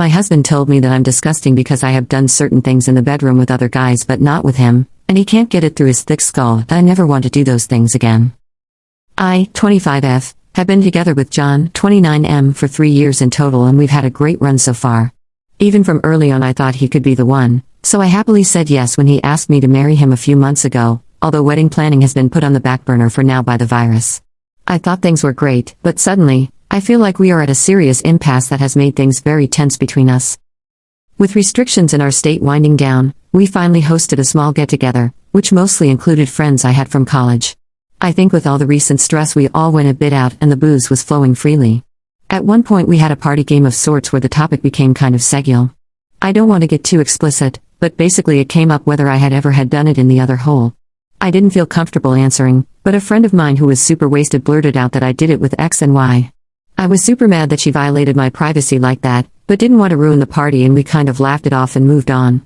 My husband told me that I'm disgusting because I have done certain things in the bedroom with other guys but not with him, and he can't get it through his thick skull that I never want to do those things again. I, 25F, have been together with John, 29M, for 3 years in total, and we've had a great run so far. Even from early on I thought he could be the one, so I happily said yes when he asked me to marry him a few months ago, although wedding planning has been put on the back burner for now by the virus. I thought things were great, but suddenly, I feel like we are at a serious impasse that has made things very tense between us. With restrictions in our state winding down, we finally hosted a small get-together, which mostly included friends I had from college. I think with all the recent stress we all went a bit out and the booze was flowing freely. At one point we had a party game of sorts where the topic became kind of sexual. I don't want to get too explicit, but basically it came up whether I had ever had done it in the other hole. I didn't feel comfortable answering, but a friend of mine who was super wasted blurted out that I did it with X and Y. I was super mad that she violated my privacy like that, but didn't want to ruin the party, and we kind of laughed it off and moved on.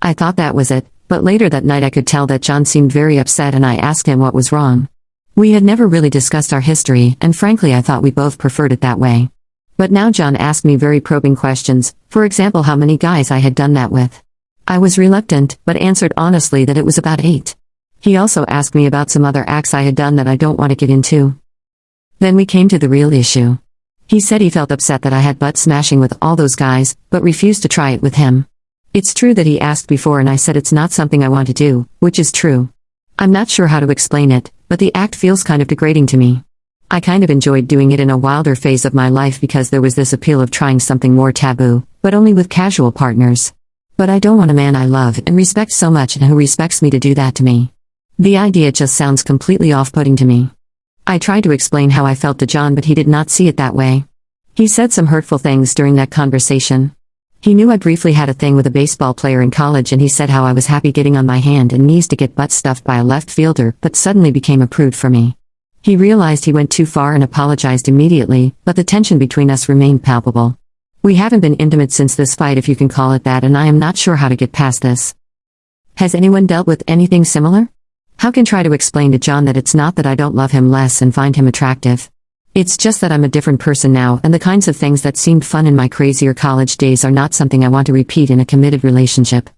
I thought that was it, but later that night I could tell that John seemed very upset and I asked him what was wrong. We had never really discussed our history, and frankly I thought we both preferred it that way. But now John asked me very probing questions, for example how many guys I had done that with. I was reluctant, but answered honestly that it was about 8. He also asked me about some other acts I had done that I don't want to get into. Then we came to the real issue. He said he felt upset that I had butt smashing with all those guys, but refused to try it with him. It's true that he asked before and I said it's not something I want to do, which is true. I'm not sure how to explain it, but the act feels kind of degrading to me. I kind of enjoyed doing it in a wilder phase of my life because there was this appeal of trying something more taboo, but only with casual partners. But I don't want a man I love and respect so much and who respects me to do that to me. The idea just sounds completely off-putting to me. I tried to explain how I felt to John, but he did not see it that way. He said some hurtful things during that conversation. He knew I briefly had a thing with a baseball player in college, and he said how I was happy getting on my hand and knees to get butt stuffed by a left fielder, but suddenly became a prude for me. He realized he went too far and apologized immediately, but the tension between us remained palpable. We haven't been intimate since this fight, if you can call it that, and I am not sure how to get past this. Has anyone dealt with anything similar? How can I try to explain to John that it's not that I don't love him less and find him attractive? It's just that I'm a different person now, and the kinds of things that seemed fun in my crazier college days are not something I want to repeat in a committed relationship.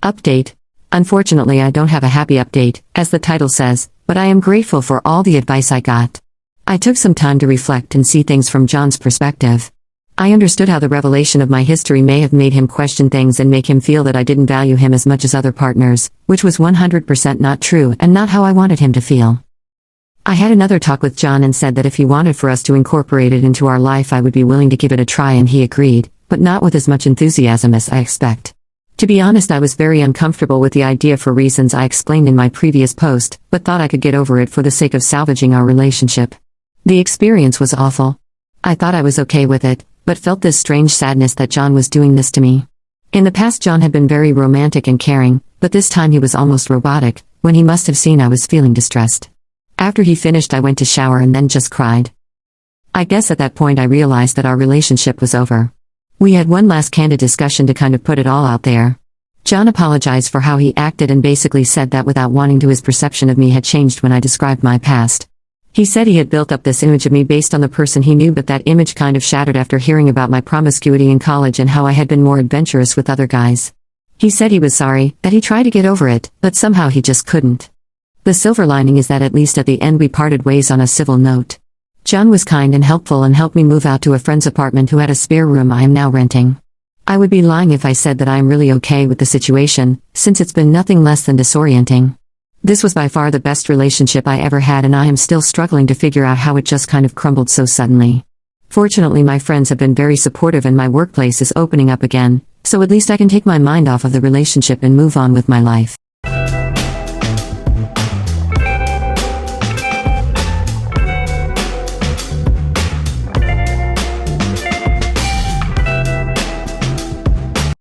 Update. Unfortunately, I don't have a happy update, as the title says, but I am grateful for all the advice I got. I took some time to reflect and see things from John's perspective. I understood how the revelation of my history may have made him question things and make him feel that I didn't value him as much as other partners, which was 100% not true and not how I wanted him to feel. I had another talk with John and said that if he wanted for us to incorporate it into our life I would be willing to give it a try, and he agreed, but not with as much enthusiasm as I expect. To be honest, I was very uncomfortable with the idea for reasons I explained in my previous post, but thought I could get over it for the sake of salvaging our relationship. The experience was awful. I thought I was okay with it, but felt this strange sadness that John was doing this to me. In the past John had been very romantic and caring, but this time he was almost robotic, when he must have seen I was feeling distressed. After he finished I went to shower and then just cried. I guess at that point I realized that our relationship was over. We had one last candid discussion to kind of put it all out there. John apologized for how he acted and basically said that without wanting to his perception of me had changed when I described my past. He said he had built up this image of me based on the person he knew, but that image kind of shattered after hearing about my promiscuity in college and how I had been more adventurous with other guys. He said he was sorry, that he tried to get over it, but somehow he just couldn't. The silver lining is that at least at the end we parted ways on a civil note. John was kind and helpful and helped me move out to a friend's apartment who had a spare room I am now renting. I would be lying if I said that I am really okay with the situation, since it's been nothing less than disorienting. This was by far the best relationship I ever had, and I am still struggling to figure out how it just kind of crumbled so suddenly. Fortunately, my friends have been very supportive and my workplace is opening up again, so at least I can take my mind off of the relationship and move on with my life.